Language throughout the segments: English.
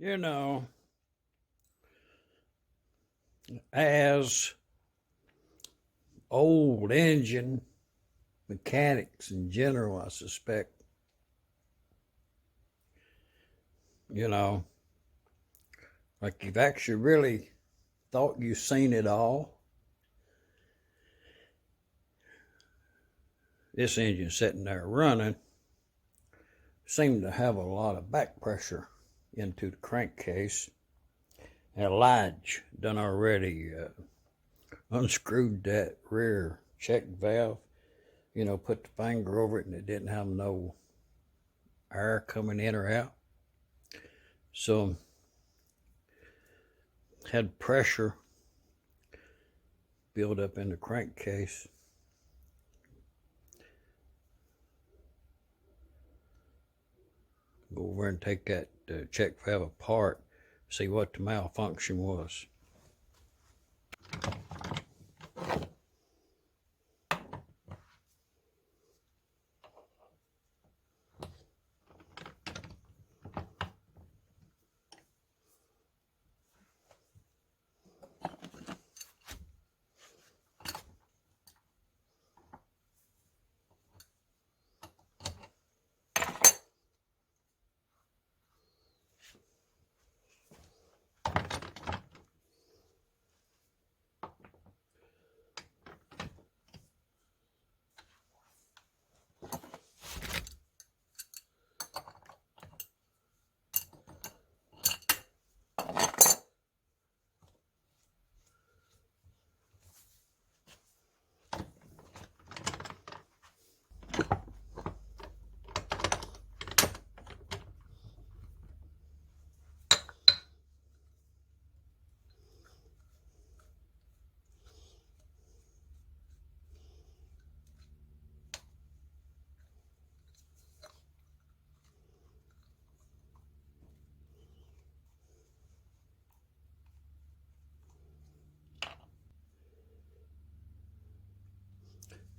You know, as old engine mechanics in general, I suspect, like you've actually really thought you've seen it all. This engine sitting there running seemed to have a lot of back pressure into the crankcase. And Lige done already unscrewed that rear check valve, put the finger over it, and it didn't have no air coming in or out. So had pressure build up in the crankcase. Go over and take that check valve apart, see what the malfunction was.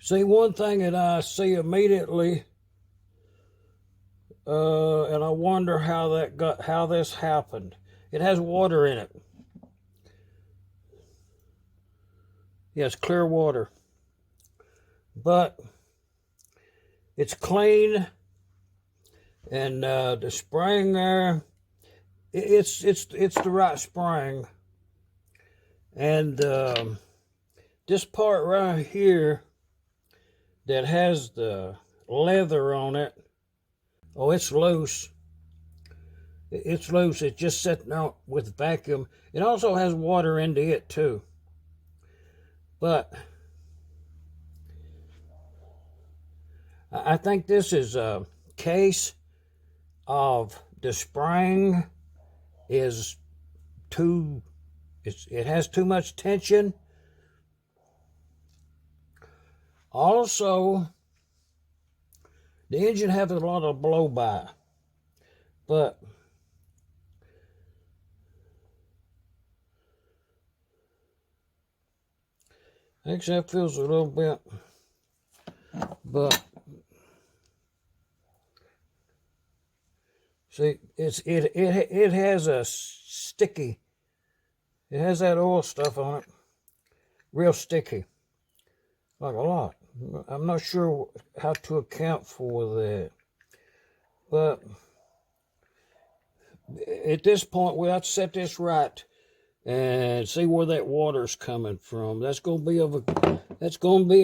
See, one thing that I see immediately, and I wonder how this happened. It has water in it. Yes, clear water, but it's clean, and the spring there, it's the right spring, and this part right here that has the leather on it, oh, it's loose. It's loose. It's just sitting out with vacuum. It also has water into it too. But I think this is a case of the spring is it has too much tension. Also, the engine has a lot of blow-by, but actually that feels a little bit, but see, it has a sticky, it has that oil stuff on it, real sticky, like a lot. I'm not sure how to account for that, but at this point we have to set this right and see where that water's coming from. That's going to be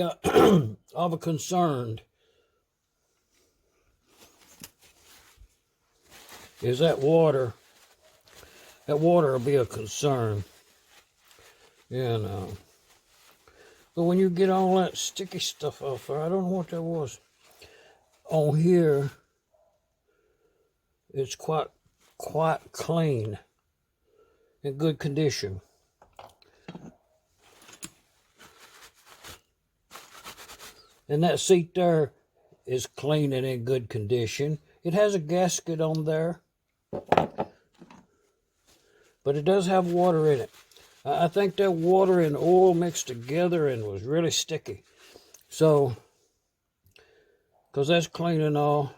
of a concern. Is that water? That water will be a concern, But when you get all that sticky stuff off there, I don't know what that was. On here, it's quite clean, in good condition. And that seat there is clean and in good condition. It has a gasket on there, but it does have water in it. I think that water and oil mixed together and was really sticky. So, because that's clean and all,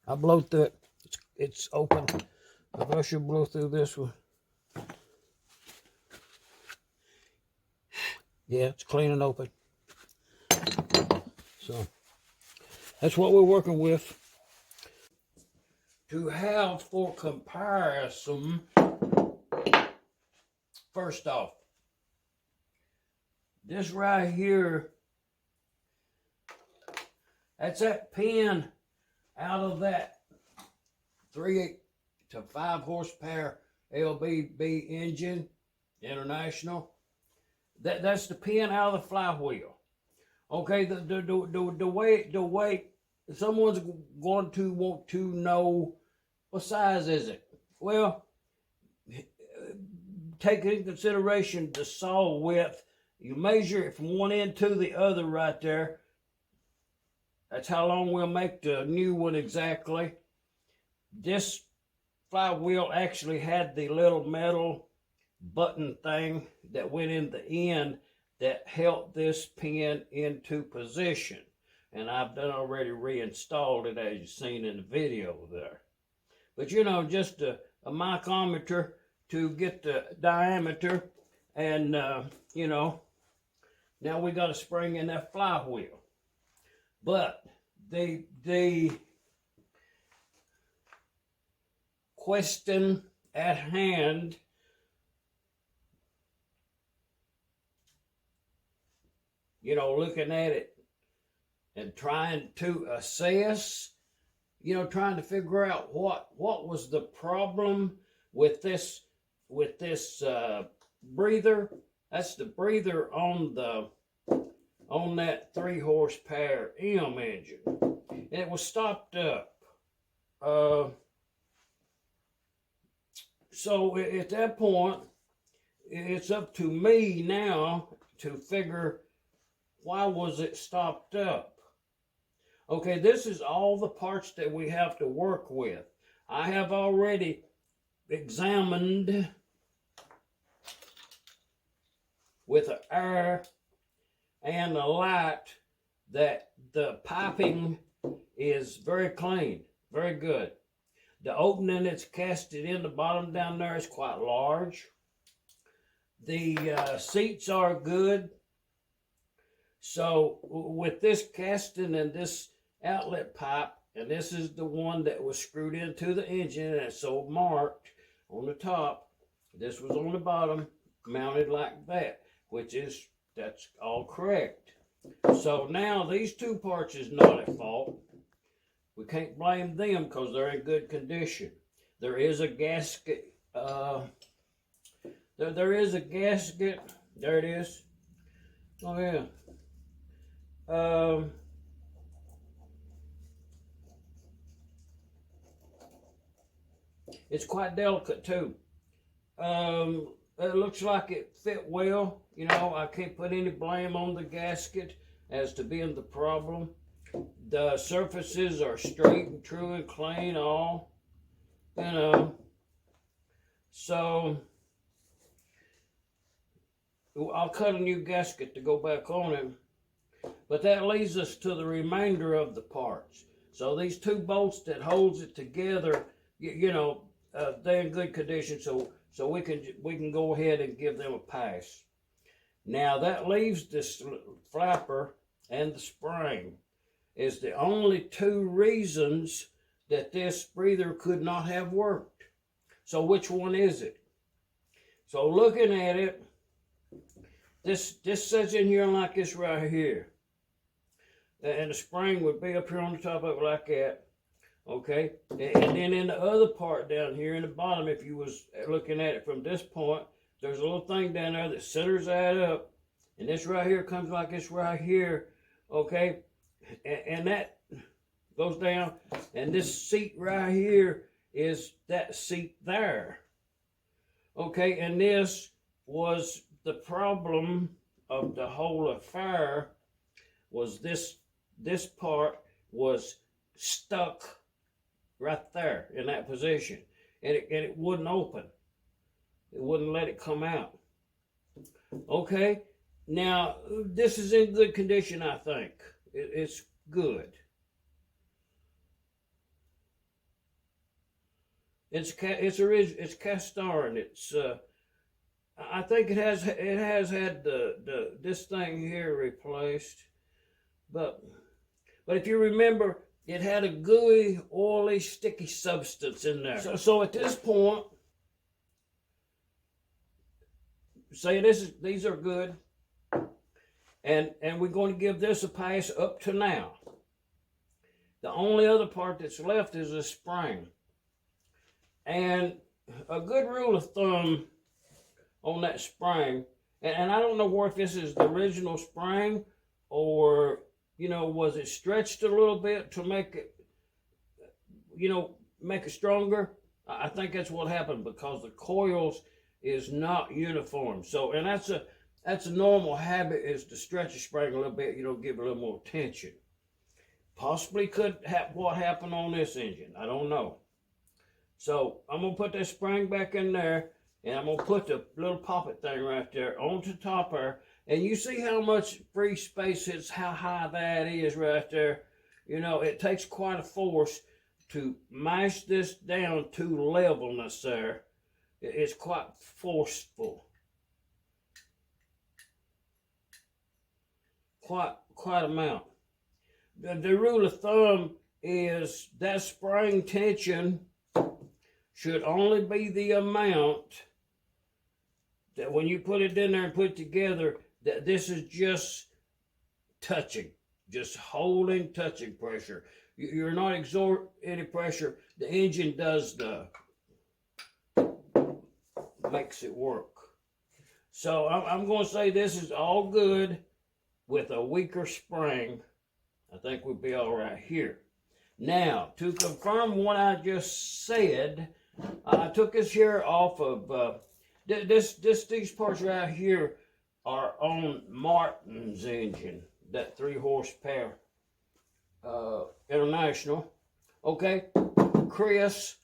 I blow through it. It's open. I should blow through this one. Yeah, it's clean and open. So that's what we're working with. To have for comparison, first off, this right here, that's that pin out of that 3 to 5 horsepower LBB engine, International. That's the pin out of the flywheel. Okay, the way someone's going to want to know what size is it. Well, take into consideration the saw width. You measure it from one end to the other right there. That's how long we'll make the new one exactly. This flywheel actually had the little metal button thing that went in the end that held this pin into position. And I've done already reinstalled it, as you've seen in the video there. But you know, just a micrometer to get the diameter, and you know, now we got a spring in that flywheel. But the question at hand, you know, looking at it and trying to assess, you know, trying to figure out what was the problem with this breather. That's the breather on that 3 horsepower M engine, and it was stopped up. So at that point, it's up to me now to figure, why was it stopped up? Okay, this is all the parts that we have to work with. I have already examined with an air and a light that the piping is very clean, very good. The opening that's casted in the bottom down there is quite large. The seats are good. So with this casting and this outlet pipe, and this is the one that was screwed into the engine and it's so marked on the top. This was on the bottom, mounted like that, that's all correct. So now these 2 parts is not at fault. We can't blame them because they're in good condition. There is a gasket. There is a gasket. There it is. Oh yeah. It's quite delicate too. It looks like it fit well. You know, I can't put any blame on the gasket as to being the problem. The surfaces are straight and true and clean, all, you know. So I'll cut a new gasket to go back on it. But that leads us to the remainder of the parts. So these 2 bolts that holds it together, you know, they're in good condition, so we can go ahead and give them a pass. Now that leaves this flapper and the spring. Is the only 2 reasons that this breather could not have worked. So which one is it? So looking at it, this sits in here like this right here. And the spring would be up here on the top of it like that. Okay, and then in the other part down here in the bottom, if you was looking at it from this point, there's a little thing down there that centers that up. And this right here comes like this right here. Okay, and that goes down, and this seat right here is that seat there. Okay, and this was the problem of the whole affair, was this part was stuck right there in that position, and it wouldn't open. It wouldn't let it come out. Okay, now this is in good condition, I think. It's good. It's cast iron. I think it has had this thing here replaced, but if you remember, it had a gooey, oily, sticky substance in there. So at this point, say these are good, and we're going to give this a pass up to now. The only other part that's left is a spring. And a good rule of thumb on that spring, and I don't know if this is the original spring or, was it stretched a little bit to make it, make it stronger? I think that's what happened, because the coils is not uniform. So, and that's a normal habit, is to stretch a spring a little bit, give it a little more tension. Possibly could have what happened on this engine. I don't know. So I'm going to put that spring back in there, and I'm going to put the little poppet thing right there onto the top there. And you see how much free space is, how high that is right there. It takes quite a force to mash this down to levelness there. It's quite forceful. Quite amount. The rule of thumb is that spring tension should only be the amount that when you put it in there and put it together, that this is just touching, just holding touching pressure. You're not exerting any pressure. The engine does makes it work. So I'm going to say this is all good with a weaker spring. I think we'll be all right here. Now, to confirm what I just said, I took this here off of, these parts right here are on Martin's engine, that 3 horsepower International. Okay, Chris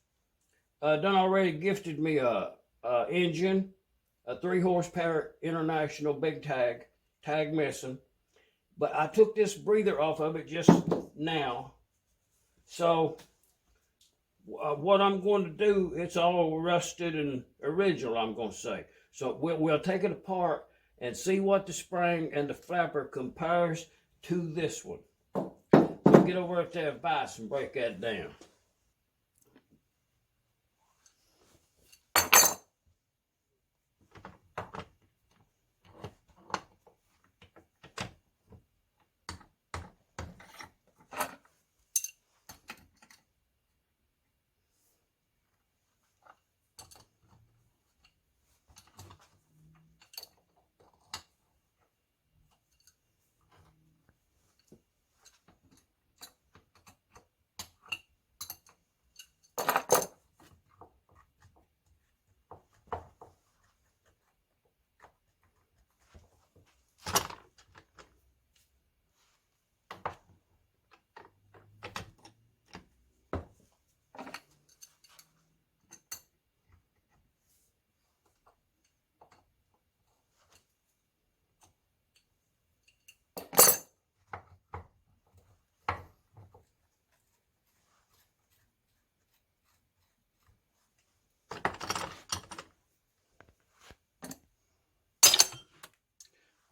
done already gifted me a engine, a 3 horsepower International big tag missing. But I took this breather off of it just now. So what I'm going to do, it's all rusted and original, I'm going to say. So we'll take it apart and see what the spring and the flapper compares to this one. We'll get over at that vise and break that down.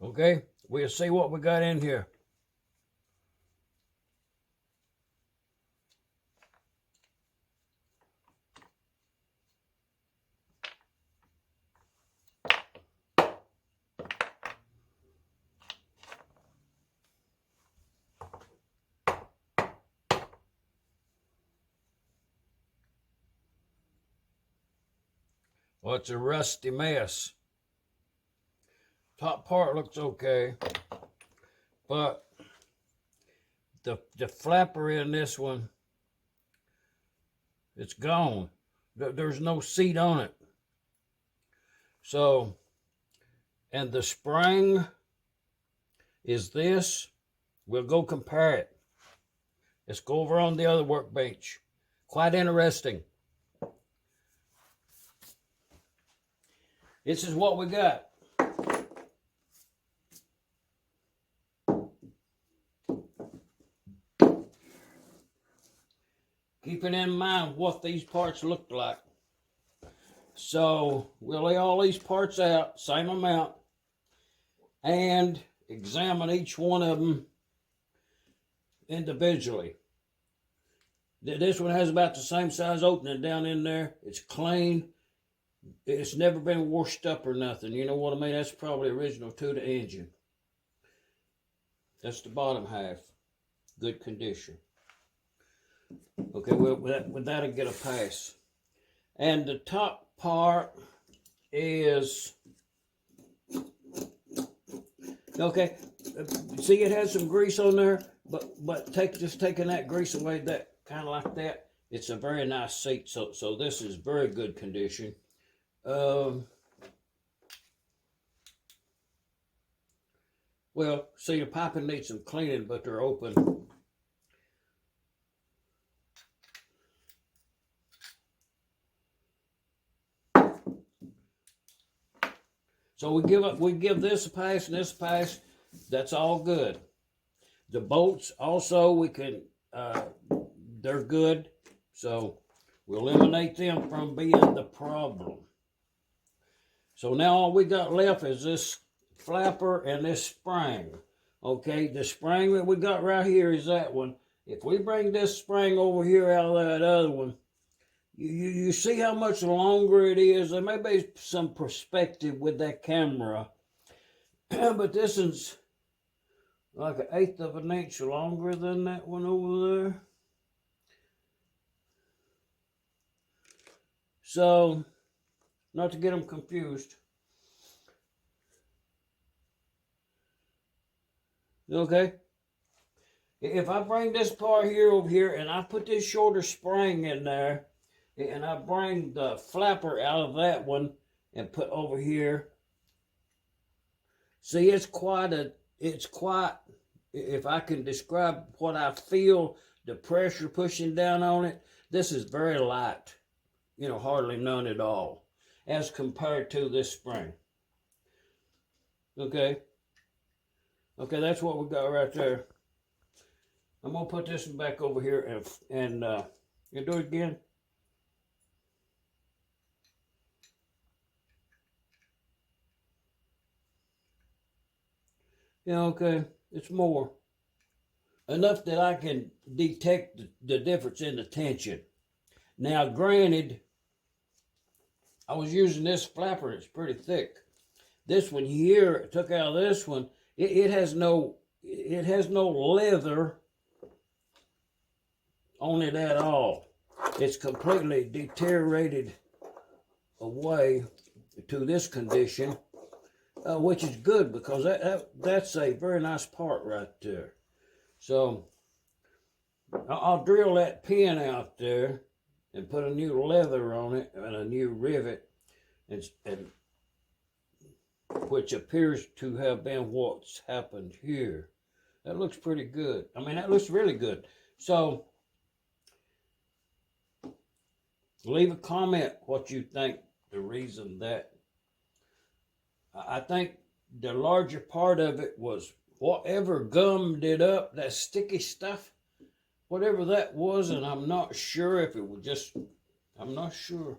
Okay, we'll see what we got in here. Well, it's a rusty mess. Top part looks okay, but the flapper in this one, it's gone. There's no seat on it. So, and the spring is this. We'll go compare it. Let's go over on the other workbench. Quite interesting. This is what we got. Keeping in mind what these parts look like. So we'll lay all these parts out, same amount, and examine each one of them individually. This one has about the same size opening down in there. It's clean. It's never been washed up or nothing. You know what I mean? That's probably original to the engine. That's the bottom half. Good condition. Okay, well, with that, I'll get a pass. And the top part is, okay, see it has some grease on there, but just taking that grease away, that kind of like that, it's a very nice seat. So this is very good condition. Well, see, the piping needs some cleaning, but they're open. So we give this a pass and this a pass. That's all good. The bolts also, we can, they're good. So we'll eliminate them from being the problem. So now all we got left is this flapper and this spring. Okay, the spring that we got right here is that one. If we bring this spring over here out of that other one, you see how much longer it is. There may be some perspective with that camera, but this is like 1/8 of an inch longer than that one over there. So, not to get them confused. Okay. If I bring this part here over here and I put this shorter spring in there, and I bring the flapper out of that one and put over here, see, it's quite, if I can describe what I feel, the pressure pushing down on it, this is very light, you know, hardly none at all, as compared to this spring. Okay, that's what we got right there. I'm gonna put this one back over here and you do it again. Yeah, okay, it's more. Enough that I can detect the difference in the tension. Now, granted, I was using this flapper, it's pretty thick. This one here, took out of this one, it has no leather on it at all. It's completely deteriorated away to this condition. Which is good because that's a very nice part right there. So I'll drill that pin out there and put a new leather on it and a new rivet, and which appears to have been what's happened here. That looks pretty good. I mean, that looks really good. So leave a comment what you think the reason that. I think the larger part of it was whatever gummed it up, that sticky stuff, whatever that was, and I'm not sure if it was just, I'm not sure.